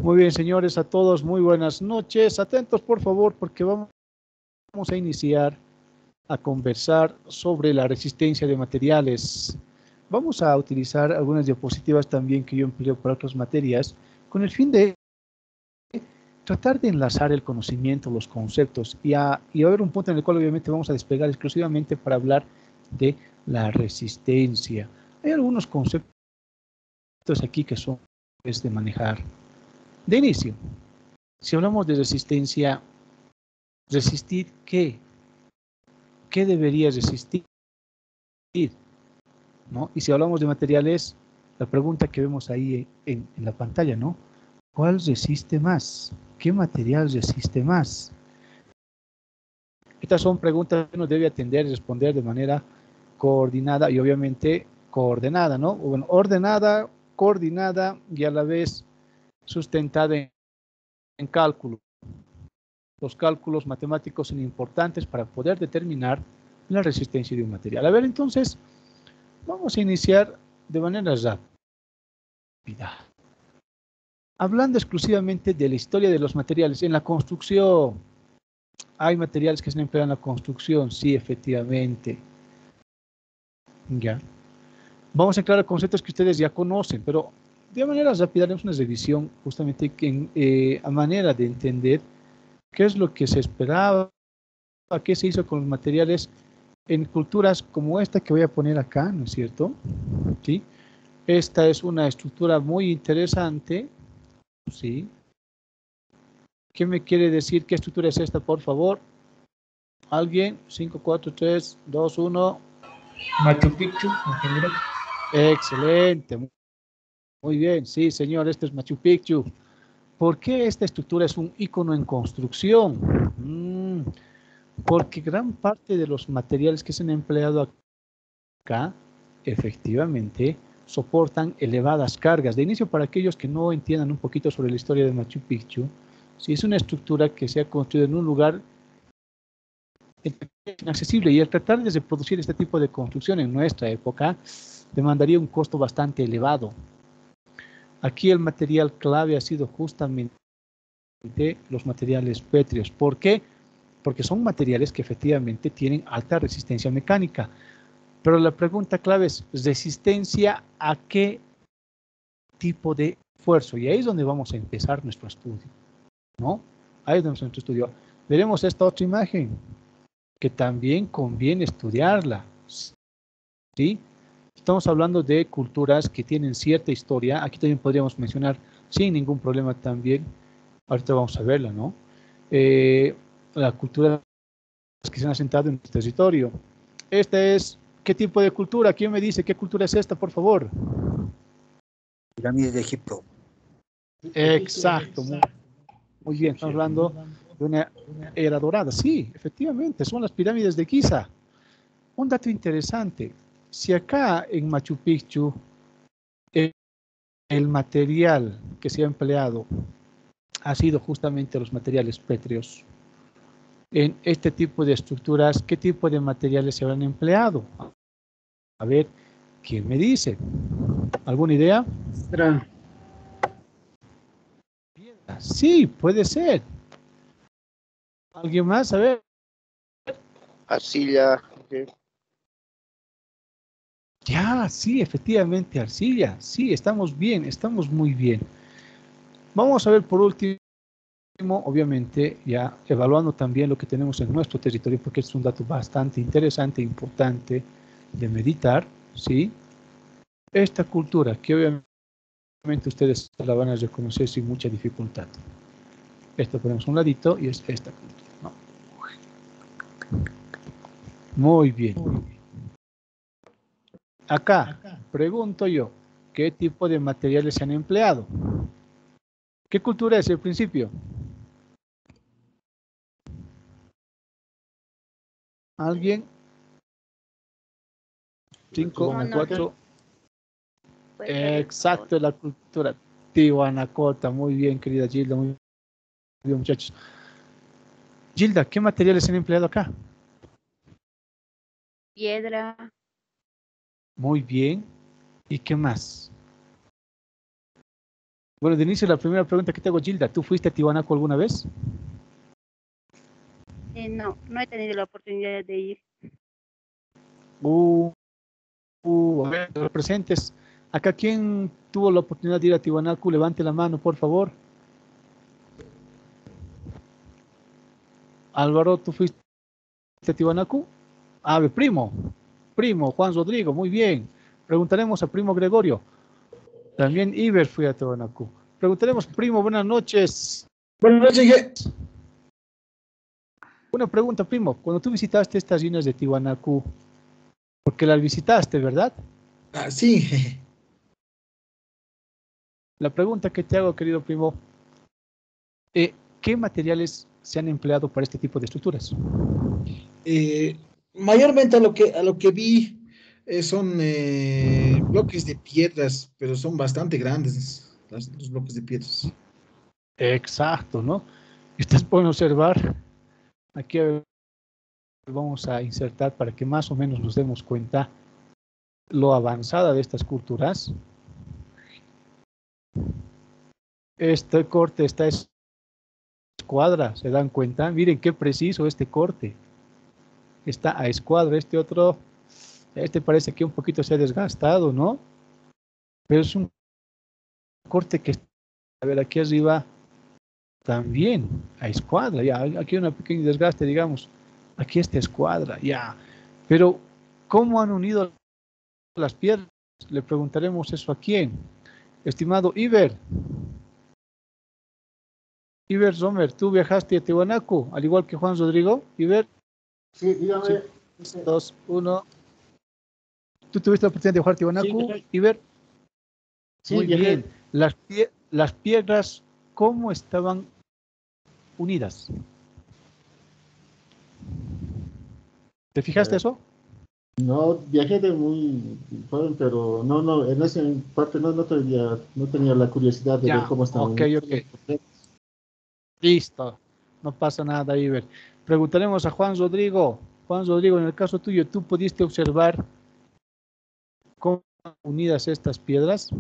Muy bien, señores, a todos, muy buenas noches. Atentos, por favor, porque vamos a iniciar a conversar sobre la resistencia de materiales. Vamos a utilizar algunas diapositivas también que yo empleo para otras materias, con el fin de tratar de enlazar el conocimiento, los conceptos, y a ver un punto en el cual obviamente vamos a despegar exclusivamente para hablar de la resistencia. Hay algunos conceptos aquí que son de manejar. De inicio, si hablamos de resistencia, ¿resistir qué? ¿Qué debería resistir? ¿No? Y si hablamos de materiales, la pregunta que vemos ahí en la pantalla, ¿no? ¿Cuál resiste más? ¿Qué material resiste más? Estas son preguntas que uno debe atender y responder de manera coordinada y obviamente coordenada, ¿no? Bueno, ordenada, coordinada y a la vez sustentada en cálculo. Los cálculos matemáticos son importantes para poder determinar la resistencia de un material. A ver, entonces, vamos a iniciar de manera rápida. Hablando exclusivamente de la historia de los materiales. En la construcción, ¿hay materiales que se emplean en la construcción? Sí, efectivamente. Ya. Vamos a aclarar conceptos que ustedes ya conocen, pero de manera rápida haremos una revisión justamente a manera de entender qué es lo que se esperaba, qué se hizo con los materiales en culturas como esta que voy a poner acá, ¿no es cierto? ¿Sí? Esta es una estructura muy interesante, ¿sí? ¿Qué me quiere decir? ¿Qué estructura es esta, por favor? ¿Alguien? 5, 4, 3, 2, 1. Machu Picchu, ingeniero. Excelente. Muy bien. Sí, señor, este es Machu Picchu. ¿Por qué esta estructura es un icono en construcción? Porque gran parte de los materiales que se han empleado acá, efectivamente, soportan elevadas cargas. De inicio, para aquellos que no entiendan un poquito sobre la historia de Machu Picchu, si es una estructura que se ha construido en un lugar inaccesible y al tratar de reproducir este tipo de construcción en nuestra época, demandaría un costo bastante elevado. Aquí el material clave ha sido justamente los materiales pétreos. ¿Por qué? Porque son materiales que efectivamente tienen alta resistencia mecánica. Pero la pregunta clave es, ¿resistencia a qué tipo de esfuerzo? Y ahí es donde vamos a empezar nuestro estudio, ¿no? Ahí es donde nuestro estudio. Veremos esta otra imagen, que también conviene estudiarla, ¿sí? Estamos hablando de culturas que tienen cierta historia. Aquí también podríamos mencionar, sin ningún problema también, ahorita vamos a verla, ¿no? La cultura que se han asentado en nuestro territorio. Esta es, ¿qué tipo de cultura? ¿Quién me dice qué cultura es esta, por favor? Pirámides de Egipto. Exacto, muy bien, estamos hablando de una era dorada. Sí, efectivamente, son las pirámides de Giza. Un dato interesante, si acá en Machu Picchu el material que se ha empleado ha sido justamente los materiales pétreos, en este tipo de estructuras, ¿qué tipo de materiales se habrán empleado? A ver, ¿quién me dice? ¿Alguna idea? Sí, puede ser. ¿Alguien más? A ver. Arcilla. Okay. Ya, sí, efectivamente, arcilla. Sí, estamos bien, estamos muy bien. Vamos a ver por último, obviamente, ya evaluando también lo que tenemos en nuestro territorio, porque es un dato bastante interesante e importante de meditar, ¿sí? Esta cultura, que obviamente ustedes la van a reconocer sin mucha dificultad. Esto ponemos a un ladito y es esta cultura, ¿no? Muy bien. Acá, pregunto yo, ¿qué tipo de materiales se han empleado? ¿Qué cultura es el principio? ¿Alguien? 5, 4. Exacto, la cultura tihuanacota. Muy bien, querida Gilda. Muy bien, muchachos. Gilda, ¿qué materiales se han empleado acá? Piedra. Muy bien. ¿Y qué más? Bueno, de inicio la primera pregunta que te hago, Gilda, ¿tú fuiste a Tiwanaku alguna vez? No, no he tenido la oportunidad de ir. A ver, los presentes. Acá, ¿quién tuvo la oportunidad de ir a Tiwanaku? Levante la mano, por favor. Álvaro, ¿tú fuiste a Tiwanaku? A ver, primo, Juan Rodrigo, muy bien. Preguntaremos a primo Gregorio. También Iber fue a Tiwanaku. Preguntaremos, primo, buenas noches. Buenas noches. Una pregunta, primo. Cuando tú visitaste estas ruinas de Tiwanaku, porque las visitaste, ¿verdad? Ah, sí. La pregunta que te hago, querido primo, ¿qué materiales se han empleado para este tipo de estructuras? Mayormente a lo que vi son bloques de piedras, pero son bastante grandes los bloques de piedras. Exacto, ¿no? Y ustedes pueden observar, aquí vamos a insertar para que más o menos nos demos cuenta lo avanzada de estas culturas. Este corte está escuadra, ¿se dan cuenta? Miren qué preciso este corte. Está a escuadra, este parece que un poquito se ha desgastado, ¿no? Pero es un corte que, a ver, aquí arriba también a escuadra, ya, aquí hay un pequeño desgaste, digamos. Aquí está escuadra, ya. Pero, ¿cómo han unido las piedras? Le preguntaremos eso a quién. Estimado Iber. Iber Sommer, ¿tú viajaste a Tiwanaku, al igual que Juan Rodrigo? Iber. Sí, dígame. 2, 1. ¿Tú tuviste la oportunidad de viajar a Tiwanaku, Sí, Iber? sí, Muy viajé. bien. Las piedras, ¿cómo estaban unidas? ¿Te fijaste eso? No, viajé de muy joven, pero no, en esa parte no tenía la curiosidad de ver Ya, cómo estaban. ok. Listo. No pasa nada, Iber. Preguntaremos a Juan Rodrigo. Juan Rodrigo, en el caso tuyo, ¿tú pudiste observar cómo estaban unidas estas piedras?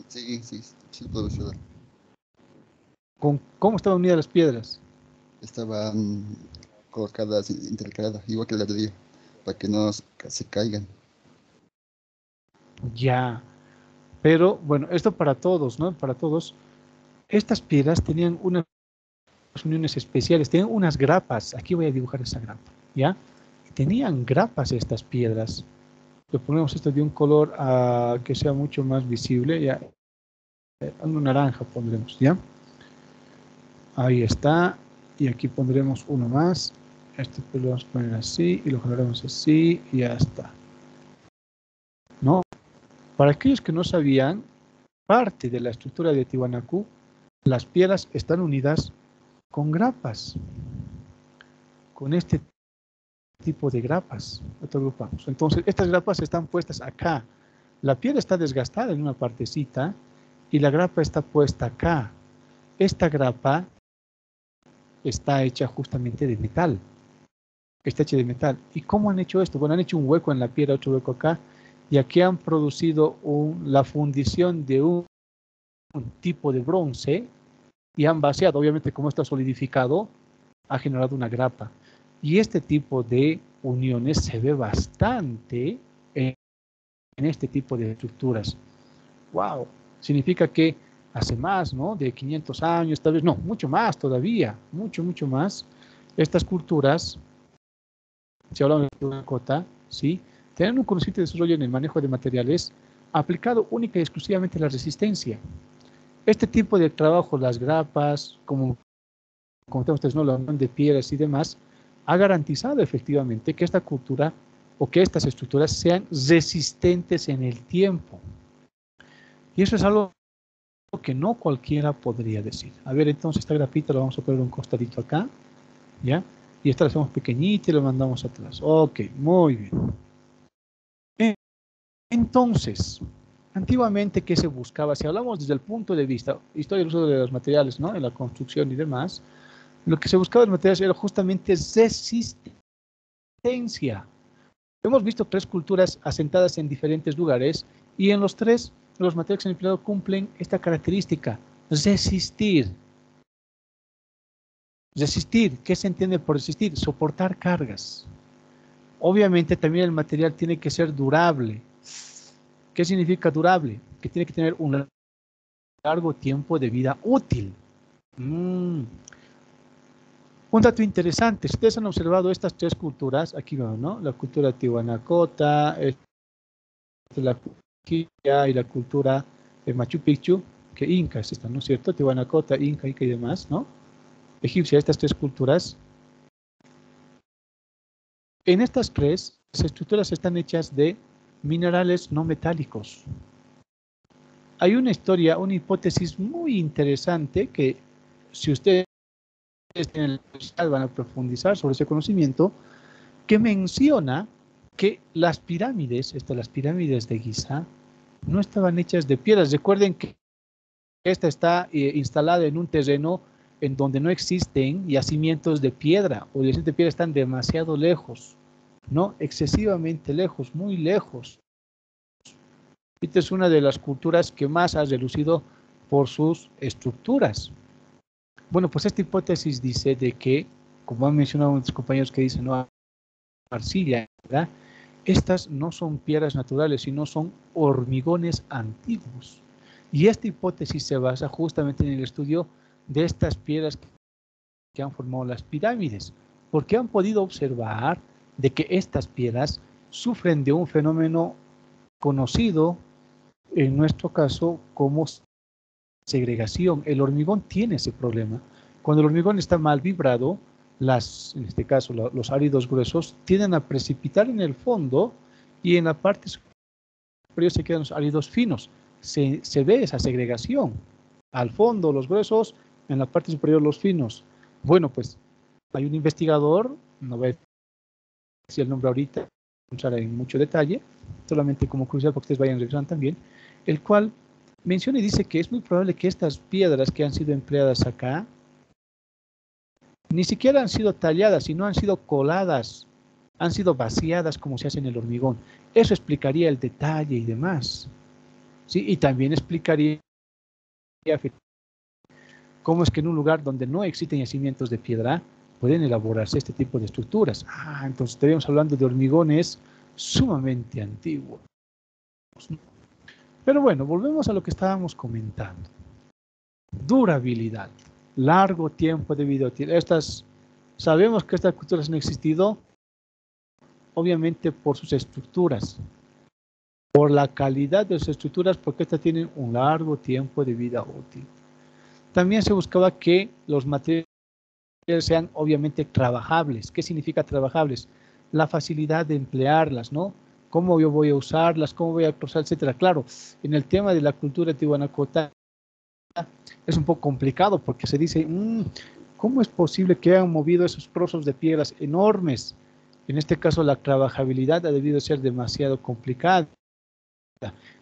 Sí, puedo ayudar. ¿Cómo estaban unidas las piedras? Estaban colocadas, intercaladas, igual que la de día, para que no se caigan. Ya. Pero, bueno, esto para todos, ¿no? Para todos. Estas piedras tenían unas uniones especiales, tenían unas grapas. Aquí voy a dibujar esa grapa, ¿ya? Tenían grapas estas piedras. Le ponemos esto de un color que sea mucho más visible, ya. Un naranja pondremos, ¿ya? Ahí está. Y aquí pondremos uno más. Este pues lo vamos a poner así y lo jalaremos así y ya está. ¿No? Para aquellos que no sabían, parte de la estructura de Tiwanaku, las piedras están unidas con grapas, con este tipo de grapas. Agrupamos. Entonces, estas grapas están puestas acá. La piedra está desgastada en una partecita y la grapa está puesta acá. Esta grapa está hecha justamente de metal. Está hecha de metal. ¿Y cómo han hecho esto? Bueno, han hecho un hueco en la piedra, otro hueco acá, y aquí han producido la fundición de un tipo de bronce y han vaciado. Obviamente, como está solidificado, ha generado una grapa. Y este tipo de uniones se ve bastante en este tipo de estructuras. ¡Wow! Significa que hace más, ¿no? De 500 años, tal vez, no, mucho más todavía, mucho más. Estas culturas, si hablamos de una cota, ¿sí? Tienen un conocimiento de desarrollo en el manejo de materiales aplicado única y exclusivamente a la resistencia. Este tipo de trabajo, las grapas, como ustedes, ¿no? La unión de piedras y demás, ha garantizado efectivamente que esta cultura o que estas estructuras sean resistentes en el tiempo. Y eso es algo que no cualquiera podría decir. A ver, entonces esta grapita la vamos a poner un costadito acá, ¿ya? Y esta la hacemos pequeñita y la mandamos atrás. Ok, muy bien. Entonces, antiguamente, ¿qué se buscaba? Si hablamos desde el punto de vista, historia del uso de los materiales, ¿no? En la construcción y demás, lo que se buscaba en los materiales era justamente resistencia. Hemos visto tres culturas asentadas en diferentes lugares y en los tres los materiales que se han empleado cumplen esta característica, resistir. Resistir, ¿qué se entiende por resistir? Soportar cargas. Obviamente también el material tiene que ser durable. ¿Qué significa durable? Que tiene que tener un largo tiempo de vida útil. Un dato interesante, ustedes han observado estas tres culturas, aquí vemos, ¿no? La cultura tihuanacota, la Quilla y la cultura de Machu Picchu, que Inca es esta, ¿no es cierto? Tihuanacota, Inca y demás, ¿no? Egipcia, estas tres culturas. En estas tres, las estructuras están hechas de minerales no metálicos. Hay una historia, una hipótesis muy interesante que si ustedes tienen la curiosidad van a profundizar sobre ese conocimiento, que menciona que las pirámides de Giza, no estaban hechas de piedras. Recuerden que esta está instalada en un terreno en donde no existen yacimientos de piedra, o yacimientos de piedra están demasiado lejos, ¿no? Excesivamente lejos, muy lejos. Esta es una de las culturas que más ha relucido por sus estructuras. Bueno, pues esta hipótesis dice de que, como han mencionado nuestros compañeros que dicen, no, arcilla, ¿verdad? Estas no son piedras naturales, sino son hormigones antiguos. Y esta hipótesis se basa justamente en el estudio de estas piedras que han formado las pirámides, porque han podido observar de que estas piedras sufren de un fenómeno conocido, en nuestro caso, como segregación. El hormigón tiene ese problema. Cuando el hormigón está mal vibrado, en este caso los áridos gruesos, tienden a precipitar en el fondo y en la parte superior se quedan los áridos finos. Se ve esa segregación. Al fondo los gruesos, en la parte superior los finos. Bueno, pues hay un investigador, no voy a decir el nombre ahorita, entrar en mucho detalle, solamente como curiosidad para que ustedes vayan revisando también, el cual menciona y dice que es muy probable que estas piedras que han sido empleadas acá ni siquiera han sido talladas, sino han sido coladas, han sido vaciadas como se hace en el hormigón. Eso explicaría el detalle y demás, ¿sí? Y también explicaría cómo es que en un lugar donde no existen yacimientos de piedra pueden elaborarse este tipo de estructuras. Entonces estaríamos hablando de hormigones sumamente antiguos. Pero bueno, volvemos a lo que estábamos comentando. Durabilidad, largo tiempo de vida útil. Sabemos que estas culturas han existido, obviamente por sus estructuras, por la calidad de sus estructuras, porque estas tienen un largo tiempo de vida útil. También se buscaba que los materiales sean obviamente trabajables. ¿Qué significa trabajables? La facilidad de emplearlas, ¿no? Cómo yo voy a usarlas, cómo voy a procesar, etcétera. Claro, en el tema de la cultura tihuanacota es un poco complicado porque se dice, ¿cómo es posible que hayan movido esos trozos de piedras enormes? En este caso la trabajabilidad ha debido ser demasiado complicada.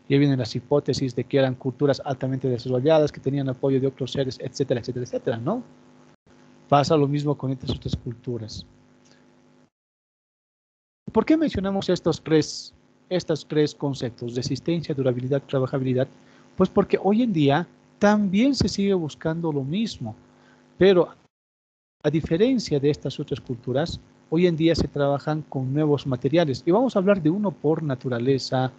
Y ahí vienen las hipótesis de que eran culturas altamente desarrolladas, que tenían apoyo de otros seres, etcétera, etcétera, etcétera, ¿no? Pasa lo mismo con estas otras culturas. ¿Por qué mencionamos estos tres conceptos? Resistencia, durabilidad, trabajabilidad. Pues porque hoy en día también se sigue buscando lo mismo. Pero a diferencia de estas otras culturas, hoy en día se trabajan con nuevos materiales. Y vamos a hablar de uno por naturaleza,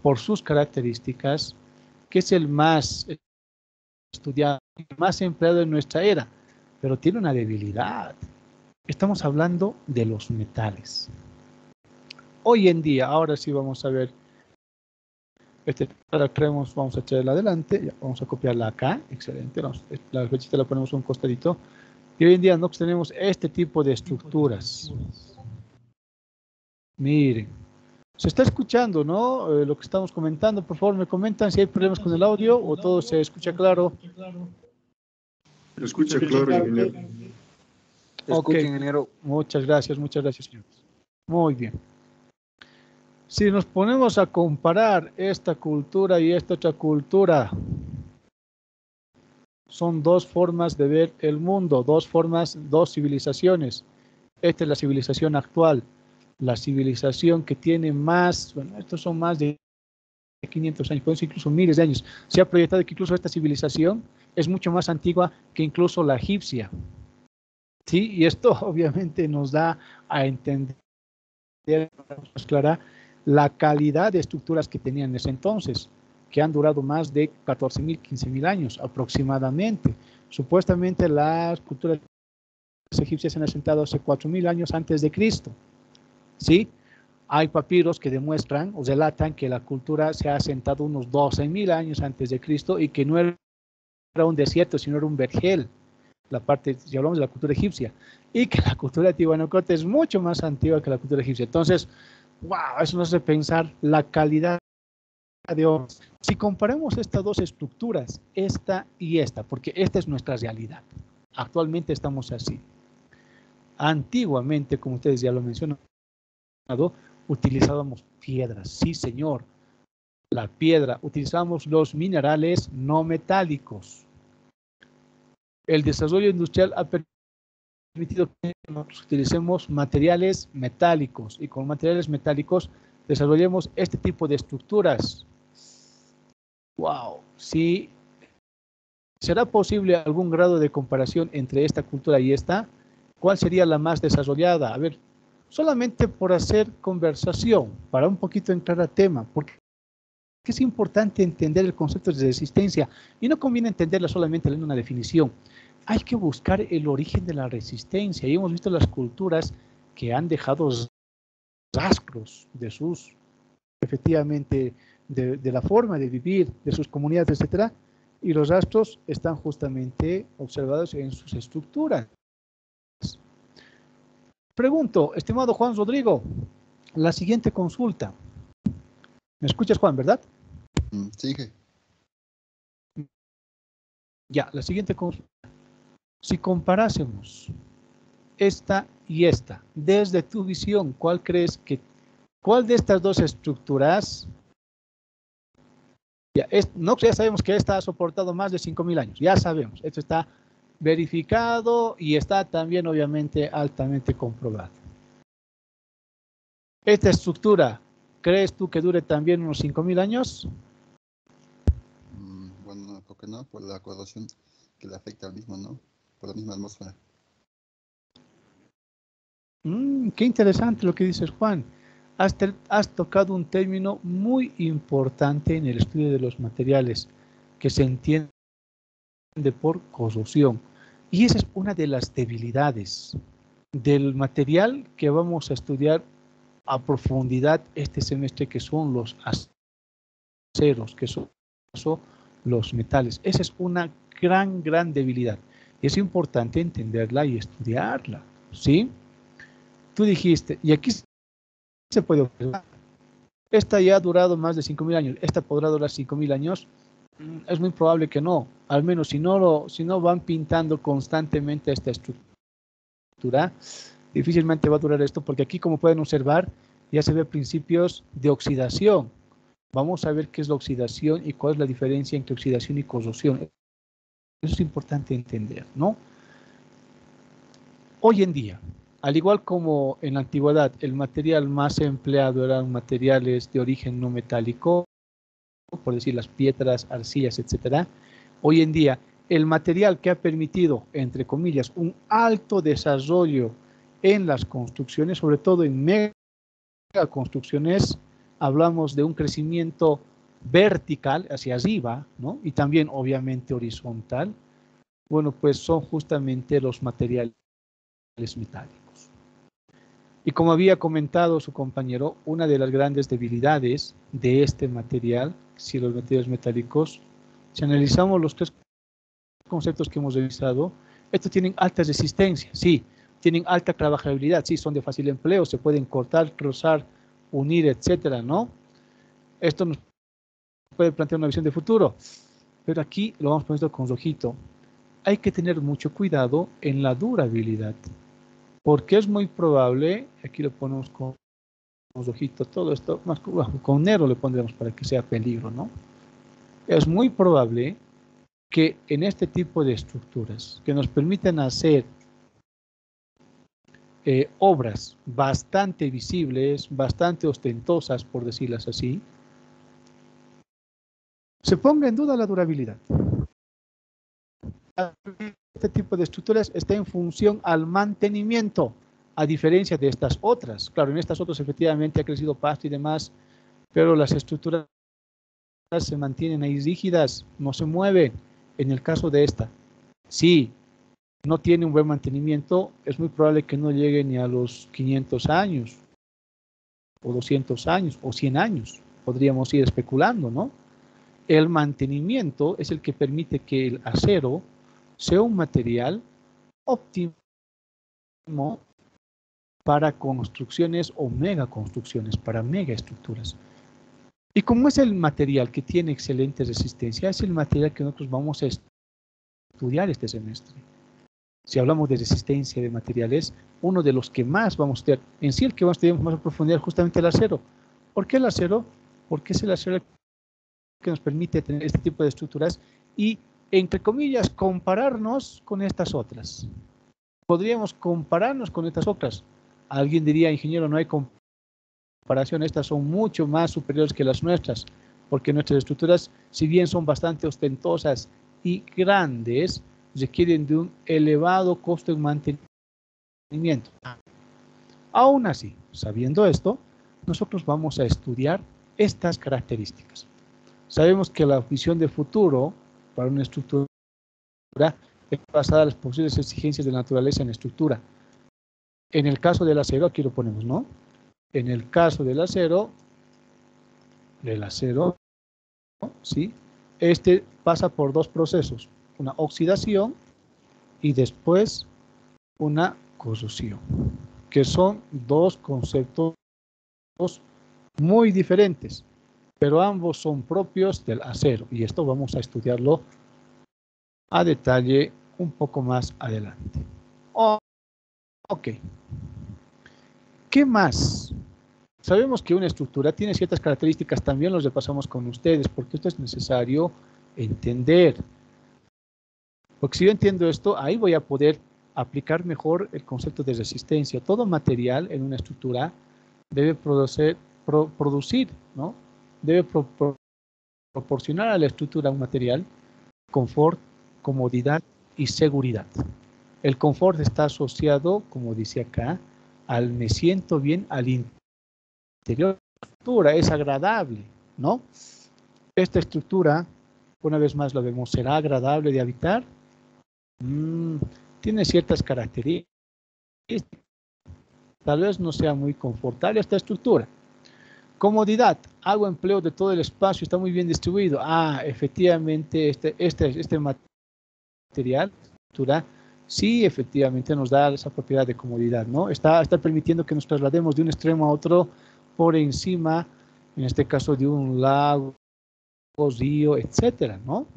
por sus características, que es el más estudiado, el más empleado en nuestra era, pero tiene una debilidad. Estamos hablando de los metales. Hoy en día, ahora sí vamos a ver, ahora traemos, vamos a echarla adelante, ya, vamos a copiarla acá, excelente, la flechita la ponemos a un costadito, y hoy en día no tenemos este tipo de estructuras. Miren, se está escuchando, ¿no? Lo que estamos comentando, por favor me comentan si hay problemas con el audio o todo se escucha claro. Se escucha claro, ingeniero. Ok, ingeniero. Muchas gracias, señores. Muy bien. Si nos ponemos a comparar esta cultura y esta otra cultura, son dos formas de ver el mundo, dos civilizaciones. Esta es la civilización actual, la civilización que tiene más, bueno, estos son más de 500 años, pueden ser incluso miles de años. Se ha proyectado que incluso esta civilización es mucho más antigua que incluso la egipcia. ¿Sí? Y esto obviamente nos da a entender más clara la calidad de estructuras que tenían en ese entonces, que han durado más de 14.000, 15.000 años aproximadamente. Supuestamente las culturas egipcias se han asentado hace 4.000 años antes de Cristo. ¿Sí? Hay papiros que demuestran o relatan que la cultura se ha asentado unos 12.000 años antes de Cristo y que no era un desierto, sino era un vergel. La parte, si hablamos de la cultura egipcia, y que la cultura de Tiwanacote es mucho más antigua que la cultura egipcia. Entonces, wow, eso nos hace pensar la calidad de obras. Si comparamos estas dos estructuras, esta y esta, porque esta es nuestra realidad. Actualmente estamos así. Antiguamente, como ustedes ya lo mencionan, utilizábamos piedras, sí señor, la piedra, utilizábamos los minerales no metálicos. El desarrollo industrial ha permitido que nosotros utilicemos materiales metálicos y con materiales metálicos desarrollemos este tipo de estructuras. Wow, sí. ¿Será posible algún grado de comparación entre esta cultura y esta? ¿Cuál sería la más desarrollada? A ver, solamente por hacer conversación, para un poquito entrar a tema, porque es importante entender el concepto de resistencia y no conviene entenderla solamente en una definición. Hay que buscar el origen de la resistencia y hemos visto las culturas que han dejado rastros de sus, efectivamente, de la forma de vivir, de sus comunidades, etcétera, y los rastros están justamente observados en sus estructuras. Pregunto, estimado Juan Rodrigo, la siguiente consulta. ¿Me escuchas, Juan, verdad? Sigue. Ya, la siguiente consulta. Si comparásemos esta y esta, desde tu visión, ¿cuál crees que, cuál de estas dos estructuras, ya sabemos que esta ha soportado más de 5.000 años, ya sabemos, esto está verificado y está también obviamente altamente comprobado. ¿Esta estructura crees tú que dure también unos 5.000 años? Bueno, ¿por qué no? Por la corrosión que le afecta al mismo, ¿no? Por la misma atmósfera. Qué interesante lo que dices, Juan. Has tocado un término muy importante en el estudio de los materiales, que se entiende por corrosión. Y esa es una de las debilidades del material que vamos a estudiar a profundidad este semestre, que son los aceros, que son los metales. Esa es una gran debilidad. Es importante entenderla y estudiarla, ¿sí? Tú dijiste, y aquí se puede observar, esta ya ha durado más de 5.000 años, esta podrá durar 5.000 años, es muy probable que no, al menos si no van pintando constantemente esta estructura, difícilmente va a durar esto, porque aquí, como pueden observar, ya se ve principios de oxidación. Vamos a ver qué es la oxidación y cuál es la diferencia entre oxidación y corrosión. Eso es importante entender, ¿no? Hoy en día, al igual como en la antigüedad, el material más empleado eran materiales de origen no metálico, por decir las piedras, arcillas, etcétera. Hoy en día, el material que ha permitido, entre comillas, un alto desarrollo en las construcciones, sobre todo en megaconstrucciones, hablamos de un crecimiento vertical hacia arriba, ¿no? Y también obviamente horizontal. Bueno, pues son justamente los materiales metálicos. Y como había comentado su compañero, una de las grandes debilidades de este material, si los materiales metálicos, si analizamos los tres conceptos que hemos revisado, estos tienen alta resistencia, sí, tienen alta trabajabilidad, sí, son de fácil empleo, se pueden cortar, trozar, unir, etcétera, ¿no? Esto nos puede plantear una visión de futuro, pero aquí lo vamos poniendo con rojito. Hay que tener mucho cuidado en la durabilidad, porque es muy probable, aquí lo ponemos con rojito, todo esto, más con negro le pondremos para que sea peligro, ¿no? Es muy probable que en este tipo de estructuras que nos permiten hacer obras bastante visibles, bastante ostentosas, por decirlas así, se ponga en duda la durabilidad. Este tipo de estructuras está en función al mantenimiento, a diferencia de estas otras. Claro, en estas otras efectivamente ha crecido pasto y demás, pero las estructuras se mantienen ahí rígidas, no se mueven. En el caso de esta, sí, no tiene un buen mantenimiento, es muy probable que no llegue ni a los 500 años, o 200 años, o 100 años. Podríamos ir especulando, ¿no? El mantenimiento es el que permite que el acero sea un material óptimo para construcciones o megaconstrucciones, para megaestructuras. Y como es el material que tiene excelente resistencia, es el material que nosotros vamos a estudiar este semestre. Si hablamos de resistencia de materiales, uno de los que más vamos a estudiar, en sí el que vamos a estudiar más a profundidad, justamente el acero. ¿Por qué el acero? Porque es el acero que nos permite tener este tipo de estructuras y, entre comillas, compararnos con estas otras. Podríamos compararnos con estas otras. Alguien diría, ingeniero, no hay comparación, estas son mucho más superiores que las nuestras, porque nuestras estructuras, si bien son bastante ostentosas y grandes, requieren de un elevado costo en mantenimiento. Aún así, sabiendo esto, nosotros vamos a estudiar estas características. Sabemos que la visión de futuro para una estructura es basada en las posibles exigencias de la naturaleza en la estructura. En el caso del acero, aquí lo ponemos, ¿no? En el caso del acero, ¿sí? Este pasa por dos procesos, una oxidación y después una corrosión, que son dos conceptos muy diferentes, pero ambos son propios del acero, y esto vamos a estudiarlo a detalle un poco más adelante. Ok. ¿Qué más? Sabemos que una estructura tiene ciertas características, también los repasamos con ustedes, porque esto es necesario entender. Porque si yo entiendo esto, ahí voy a poder aplicar mejor el concepto de resistencia. Todo material en una estructura debe producir, ¿no? Debe proporcionar a la estructura un material, confort, comodidad y seguridad. El confort está asociado, como dice acá, al me siento bien al interior de la estructura, es agradable, ¿no? Esta estructura, una vez más lo vemos, ¿será agradable de habitar? Tiene ciertas características. Tal vez no sea muy confortable esta estructura. Comodidad, hago empleo de todo el espacio, está muy bien distribuido. Efectivamente, este material, estructura, sí, efectivamente nos da esa propiedad de comodidad, ¿no? Está permitiendo que nos traslademos de un extremo a otro por encima, en este caso de un lago, río, etcétera, ¿no?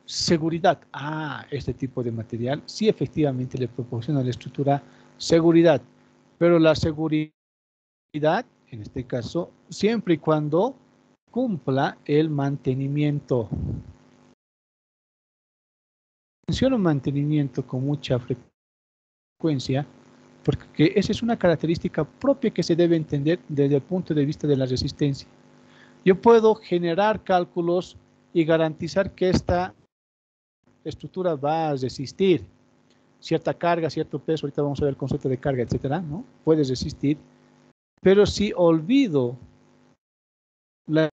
Seguridad, este tipo de material sí efectivamente le proporciona a la estructura seguridad, pero la seguridad, en este caso, siempre y cuando cumpla el mantenimiento. Menciono mantenimiento con mucha frecuencia porque esa es una característica propia que se debe entender desde el punto de vista de la resistencia. Yo puedo generar cálculos y garantizar que esta estructura va a resistir cierta carga, cierto peso, ahorita vamos a ver el concepto de carga, etcétera, ¿no? Puede resistir, pero si olvido la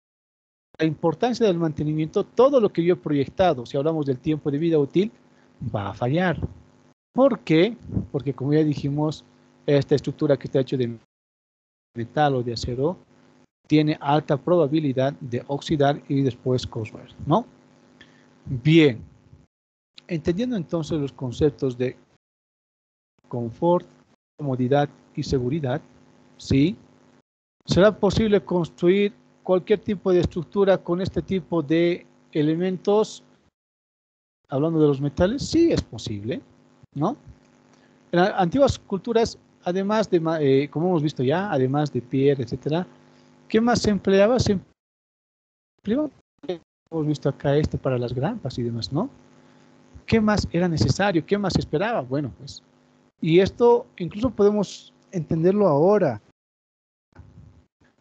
importancia del mantenimiento, todo lo que yo he proyectado, si hablamos del tiempo de vida útil, va a fallar. ¿Por qué? Porque como ya dijimos, esta estructura que está hecha de metal o de acero tiene alta probabilidad de oxidar y después corroer, ¿no? Bien, entendiendo entonces los conceptos de confort, comodidad y seguridad, ¿sí? ¿Será posible construir cualquier tipo de estructura con este tipo de elementos? Hablando de los metales, sí es posible, ¿no? En antiguas culturas, además de, como hemos visto ya, además de piedra, etcétera, ¿qué más se empleaba? Se empleaba, hemos visto acá para las grampas y demás, ¿no? ¿Qué más era necesario? ¿Qué más se esperaba? Bueno, pues, y esto incluso podemos entenderlo ahora.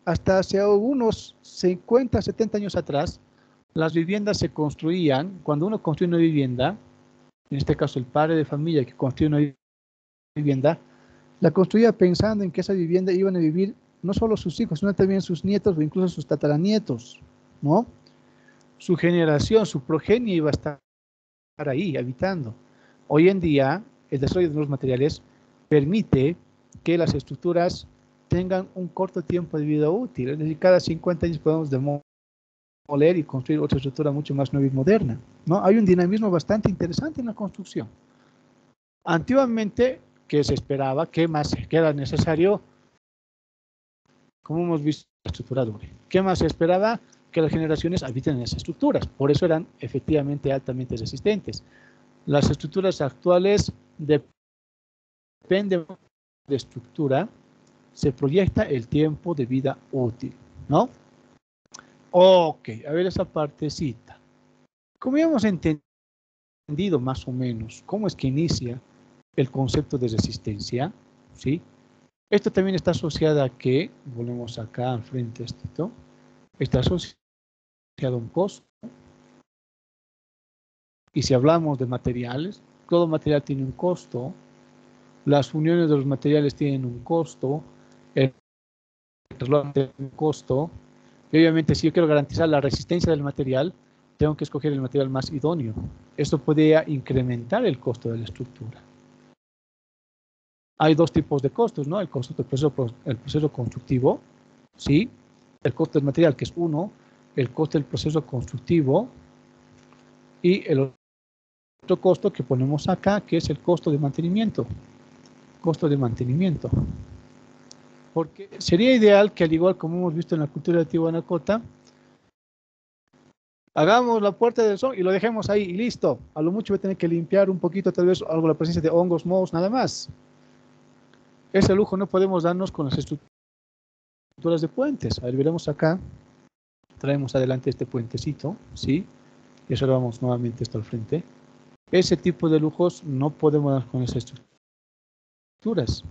Hasta hace unos 50, 70 años atrás, las viviendas se construían, cuando uno construye una vivienda, en este caso el padre de familia que construye una vivienda, la construía pensando en que esa vivienda iban a vivir no solo sus hijos, sino también sus nietos o incluso sus tataranietos, ¿no? Su generación, su progenie iba a estar ahí habitando. Hoy en día, el desarrollo de nuevos materiales permite que las estructuras tengan un corto tiempo de vida útil, es decir, cada 50 años podemos demoler y construir otra estructura mucho más nueva y moderna, ¿no? Hay un dinamismo bastante interesante en la construcción. Antiguamente, ¿qué se esperaba? ¿Qué más era necesario? Como hemos visto, la estructura dure. ¿Qué más se esperaba? Que las generaciones habiten en esas estructuras. Por eso eran efectivamente altamente resistentes. Las estructuras actuales dependen de estructura, se proyecta el tiempo de vida útil, ¿no? Ok, a ver esa partecita. Como ya hemos entendido más o menos cómo es que inicia el concepto de resistencia, ¿sí? Esto también está asociado a que, volvemos acá al frente, esto, está asociado a un costo. Y si hablamos de materiales, todo material tiene un costo, las uniones de los materiales tienen un costo, el reloj tiene un costo, y obviamente si yo quiero garantizar la resistencia del material, tengo que escoger el material más idóneo. Esto puede incrementar el costo de la estructura. Hay dos tipos de costos, ¿no? El costo del proceso constructivo, ¿sí? El costo del material, que es uno, el costo del proceso constructivo, y el otro costo que ponemos acá, que es el costo de mantenimiento. Costo de mantenimiento. Porque sería ideal que, al igual como hemos visto en la cultura de Tiwanaku, hagamos la puerta del sol y lo dejemos ahí y listo. A lo mucho voy a tener que limpiar un poquito, tal vez algo la presencia de hongos, mohos, nada más. Ese lujo no podemos darnos con las estructuras de puentes. A ver, veremos acá. Traemos adelante este puentecito, ¿sí? Y eso lo vamos nuevamente esto al frente. Ese tipo de lujos no podemos dar con esas estructuras.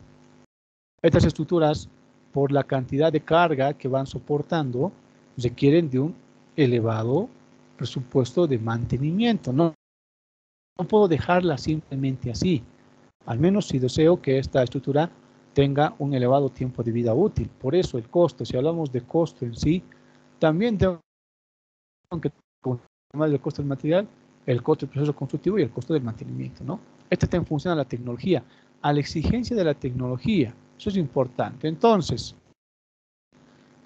Estas estructuras, por la cantidad de carga que van soportando, requieren de un elevado presupuesto de mantenimiento. No puedo dejarla simplemente así, al menos si deseo que esta estructura tenga un elevado tiempo de vida útil. Por eso el costo, si hablamos de costo en sí, también tengo que, además del costo del material, el costo del proceso constructivo y el costo del mantenimiento, ¿no? Esto está en función a la tecnología, a la exigencia de la tecnología. Eso es importante. Entonces,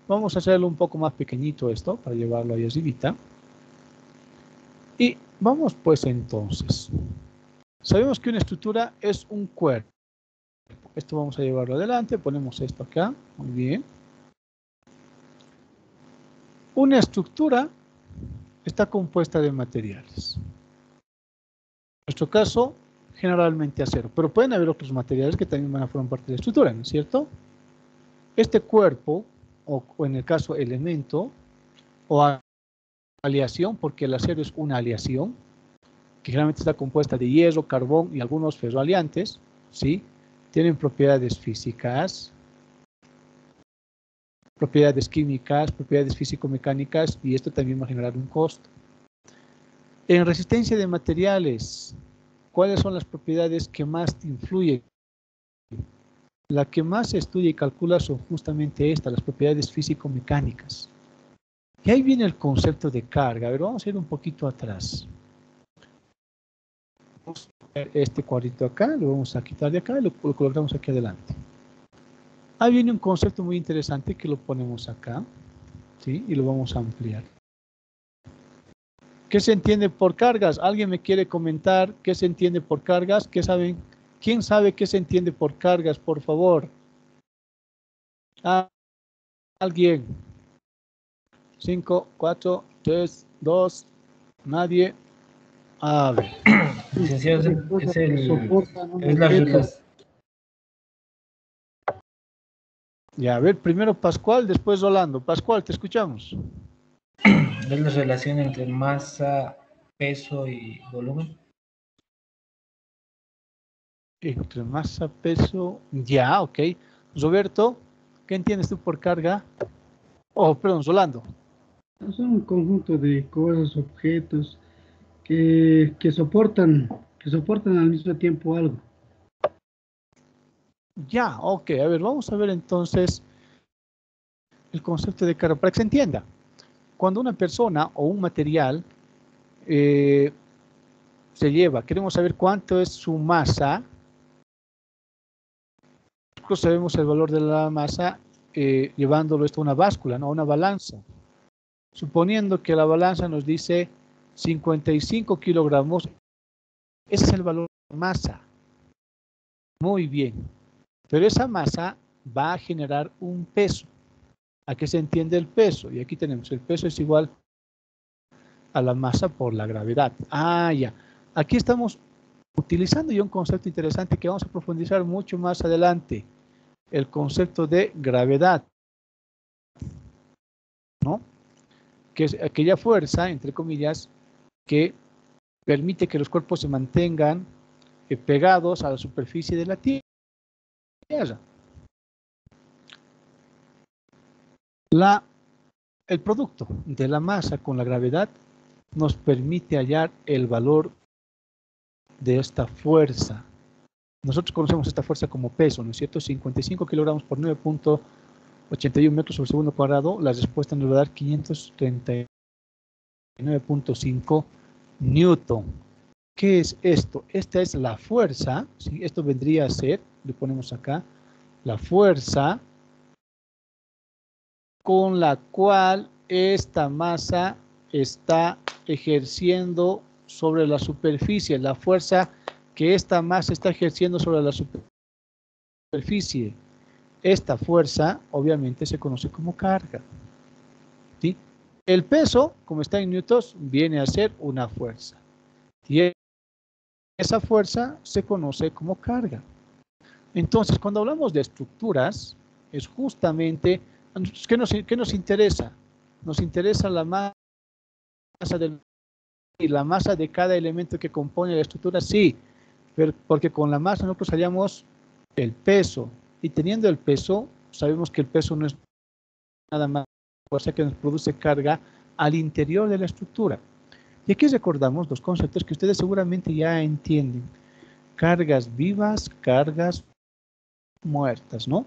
vamos a hacerlo un poco más pequeñito esto, para llevarlo ahí arribita. Y vamos pues entonces. Sabemos que una estructura es un cuerpo. Esto vamos a llevarlo adelante, ponemos esto acá, muy bien. Una estructura está compuesta de materiales. En nuestro caso, generalmente acero, pero pueden haber otros materiales que también van a formar parte de la estructura, ¿no es cierto? Este cuerpo, o en el caso elemento, o aleación, porque el acero es una aleación, que generalmente está compuesta de hierro, carbón y algunos ferroaliantes, ¿sí? Tienen propiedades físicas, propiedades químicas, propiedades físico-mecánicas, y esto también va a generar un costo. En resistencia de materiales, ¿cuáles son las propiedades que más te influyen? La que más se estudia y calcula son justamente estas, las propiedades físico-mecánicas. Y ahí viene el concepto de carga. A ver, vamos a ir un poquito atrás. Vamos a ver este cuadrito acá, lo vamos a quitar de acá y lo colocamos aquí adelante. Ahí viene un concepto muy interesante que lo ponemos acá, ¿sí? Y lo vamos a ampliar. ¿Qué se entiende por cargas? ¿Alguien me quiere comentar qué se entiende por cargas? ¿Qué saben? ¿Quién sabe qué se entiende por cargas, por favor? ¿Alguien? 5, 4, 3, 2, nadie. A ver. Licenciado, es las reglas. Ya, a ver, primero Pascual, después Rolando. Pascual, te escuchamos. Es la relación entre masa, peso y volumen. Entre masa, peso, ya, ok. Roberto, ¿qué entiendes tú por carga? Oh, perdón, Rolando. Son un conjunto de cosas, objetos que soportan al mismo tiempo algo. Ya, ok. A ver, vamos a ver entonces el concepto de carga para que se entienda. Cuando una persona o un material se lleva, queremos saber cuánto es su masa. Nosotros sabemos el valor de la masa llevándolo esto a una báscula, ¿no? A una balanza. Suponiendo que la balanza nos dice 55 kilogramos, ese es el valor de la masa. Muy bien. Pero esa masa va a generar un peso. ¿A qué se entiende el peso? Y aquí tenemos, el peso es igual a la masa por la gravedad. Ah, ya. Aquí estamos utilizando ya un concepto interesante que vamos a profundizar mucho más adelante. El concepto de gravedad, ¿no? Que es aquella fuerza, entre comillas, que permite que los cuerpos se mantengan pegados a la superficie de la Tierra. El producto de la masa con la gravedad nos permite hallar el valor de esta fuerza. Nosotros conocemos esta fuerza como peso, ¿no es cierto? 55 kilogramos por 9.81 metros sobre segundo cuadrado. La respuesta nos va a dar 539.5 newton. ¿Qué es esto? Esta es la fuerza, ¿sí? Esto vendría a ser, le ponemos acá, la fuerza con la cual esta masa está ejerciendo sobre la superficie, la fuerza que esta masa está ejerciendo sobre la superficie. Esta fuerza obviamente se conoce como carga, ¿sí? El peso, como está en newtons, viene a ser una fuerza. Y esa fuerza se conoce como carga. Entonces, cuando hablamos de estructuras, es justamente, ¿qué nos interesa? Nos interesa la masa y la masa de cada elemento que compone la estructura, sí, pero porque con la masa nosotros hallamos el peso, y teniendo el peso, sabemos que el peso no es nada más fuerza que nos produce carga al interior de la estructura. Y aquí recordamos los conceptos que ustedes seguramente ya entienden: cargas vivas, cargas muertas, ¿no?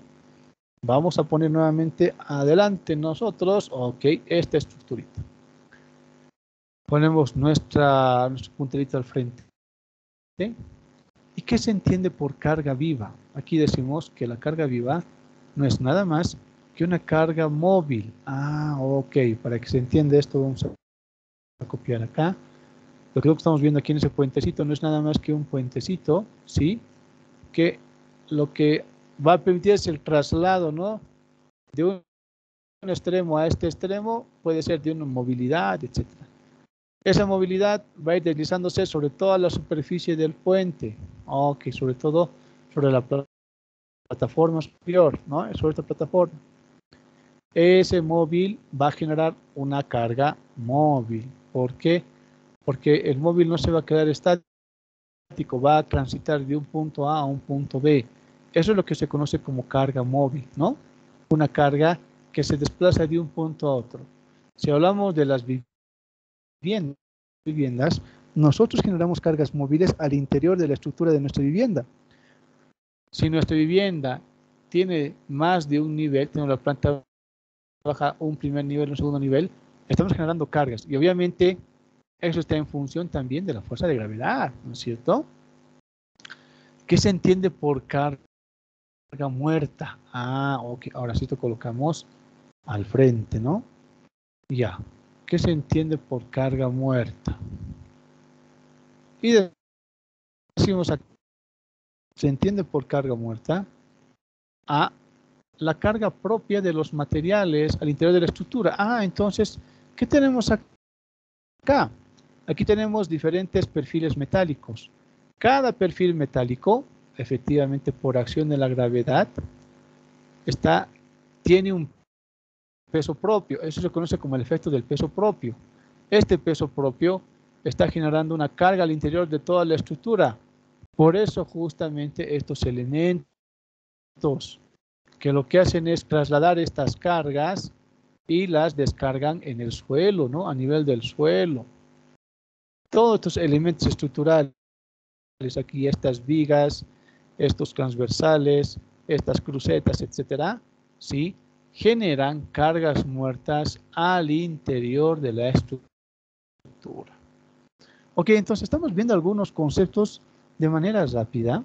Vamos a poner nuevamente adelante nosotros, ok, esta estructurita. Ponemos nuestro punterito al frente, ¿sí? ¿Y qué se entiende por carga viva? Aquí decimos que la carga viva no es nada más que una carga móvil. Ah, ok, para que se entienda esto vamos a copiar acá. Lo que estamos viendo aquí en ese puentecito no es nada más que un puentecito, ¿sí? Que lo que va a permitir es el traslado, ¿no? De un extremo a este extremo, puede ser de una movilidad, etc. Esa movilidad va a ir deslizándose sobre toda la superficie del puente, ok, sobre todo sobre la plataforma superior, ¿no? Sobre esta plataforma. Ese móvil va a generar una carga móvil. ¿Por qué? Porque el móvil no se va a quedar estático, va a transitar de un punto A a un punto B. Eso es lo que se conoce como carga móvil, ¿no? Una carga que se desplaza de un punto a otro. Si hablamos de las viviendas, nosotros generamos cargas móviles al interior de la estructura de nuestra vivienda. Si nuestra vivienda tiene más de un nivel, tiene la planta baja, un primer nivel, un segundo nivel, estamos generando cargas. Y obviamente eso está en función también de la fuerza de gravedad, ¿no es cierto? ¿Qué se entiende por carga muerta? Ah, ok, ahora sí lo colocamos al frente, ¿no? Ya. ¿Qué se entiende por carga muerta? Y decimos aquí, se entiende por carga muerta a la carga propia de los materiales al interior de la estructura. Ah, entonces, ¿qué tenemos acá? Aquí tenemos diferentes perfiles metálicos. Cada perfil metálico, efectivamente por acción de la gravedad, tiene un peso propio. Eso se conoce como el efecto del peso propio. Este peso propio está generando una carga al interior de toda la estructura. Por eso justamente estos elementos que lo que hacen es trasladar estas cargas y las descargan en el suelo, ¿no? A nivel del suelo. Todos estos elementos estructurales, aquí estas vigas, estos transversales, estas crucetas, etcétera, ¿sí? Generan cargas muertas al interior de la estructura. Ok, entonces estamos viendo algunos conceptos de manera rápida,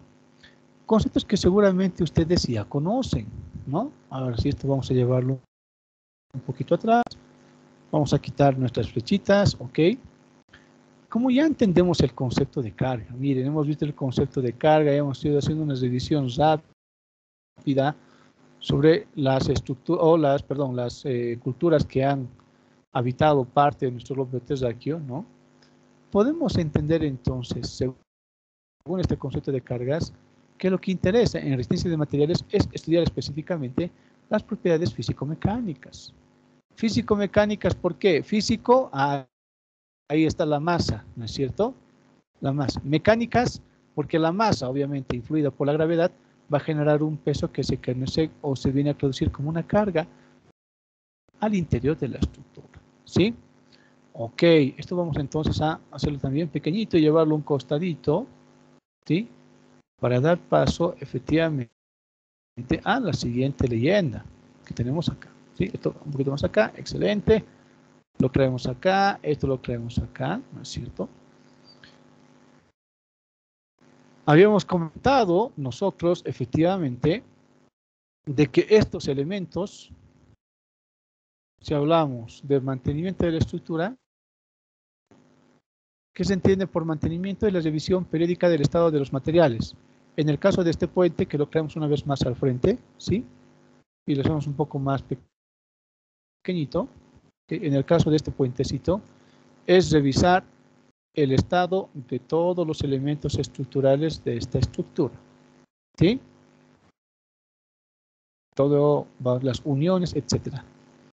conceptos que seguramente ustedes ya conocen, ¿no? A ver si esto vamos a llevarlo un poquito atrás, vamos a quitar nuestras flechitas, ok. Como ya entendemos el concepto de carga, miren, hemos visto el concepto de carga, hemos ido haciendo una revisión rápida sobre las estructuras, o las culturas que han habitado parte de nuestro globo terráqueo, ¿no? Podemos entender entonces, según este concepto de cargas, que lo que interesa en resistencia de materiales es estudiar específicamente las propiedades físico-mecánicas. Físico-mecánicas, ¿por qué? Físico, ahí está la masa, ¿no es cierto? La masa. Mecánicas, porque la masa, obviamente, influida por la gravedad, va a generar un peso que se conoce o se viene a traducir como una carga al interior de la estructura, ¿sí? Ok, esto vamos entonces a hacerlo también pequeñito y llevarlo un costadito, ¿sí? Para dar paso, efectivamente, a la siguiente leyenda que tenemos acá, ¿sí? Esto un poquito más acá, excelente. Lo traemos acá, esto lo traemos acá, ¿no es cierto? Habíamos comentado nosotros, efectivamente, de que estos elementos, si hablamos de mantenimiento de la estructura, ¿qué se entiende por mantenimiento? Es la revisión periódica del estado de los materiales. En el caso de este puente, que lo traemos una vez más al frente, ¿sí? Y lo hacemos un poco más pequeñito. En el caso de este puentecito, es revisar el estado de todos los elementos estructurales de esta estructura, ¿sí? Todo, las uniones, etcétera.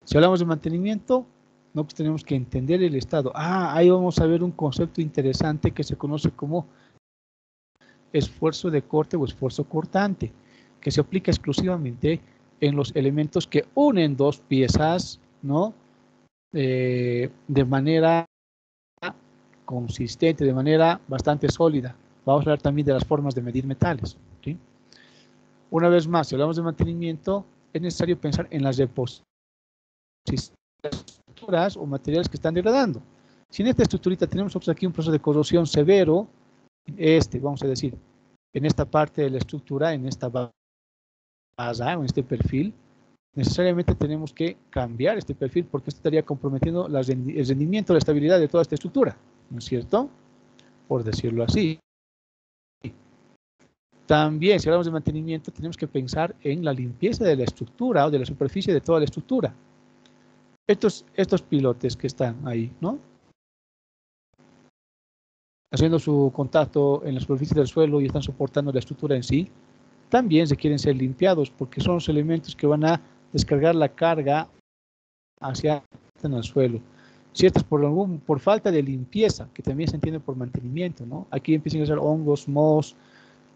Si hablamos de mantenimiento, no, pues tenemos que entender el estado. Ahí vamos a ver un concepto interesante que se conoce como esfuerzo de corte o esfuerzo cortante, que se aplica exclusivamente en los elementos que unen dos piezas, ¿no? De manera consistente, de manera bastante sólida. Vamos a hablar también de las formas de medir metales, ¿sí? Una vez más, si hablamos de mantenimiento, es necesario pensar en las reposiciones de estructuras o materiales que están degradando. Si en esta estructurita tenemos nosotros aquí un proceso de corrosión severo, vamos a decir, en esta parte de la estructura, en esta base, en este perfil, necesariamente tenemos que cambiar este perfil porque esto estaría comprometiendo el rendimiento, la estabilidad de toda esta estructura, ¿no es cierto? Por decirlo así. También, si hablamos de mantenimiento, tenemos que pensar en la limpieza de la estructura o de la superficie de toda la estructura. Estos pilotes que están ahí, ¿no? Haciendo su contacto en la superficie del suelo y están soportando la estructura en sí, también requieren ser limpiados porque son los elementos que van a descargar la carga hacia el suelo. Si esto es por falta de limpieza, que también se entiende por mantenimiento, ¿no? Aquí empiezan a ser hongos, mohos,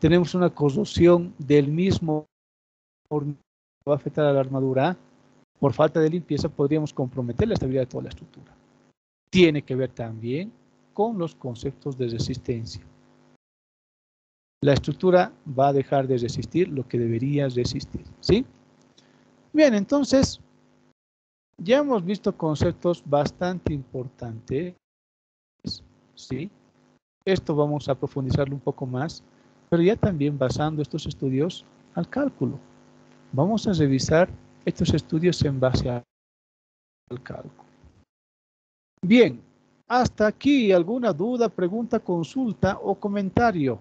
tenemos una corrosión del mismo que va a afectar a la armadura. Por falta de limpieza podríamos comprometer la estabilidad de toda la estructura. Tiene que ver también con los conceptos de resistencia. La estructura va a dejar de resistir lo que debería resistir, ¿sí? Bien, entonces, ya hemos visto conceptos bastante importantes, ¿sí? Esto vamos a profundizarlo un poco más, pero ya también basando estos estudios al cálculo. Vamos a revisar estos estudios en base al cálculo. Bien, hasta aquí, ¿alguna duda, pregunta, consulta o comentario?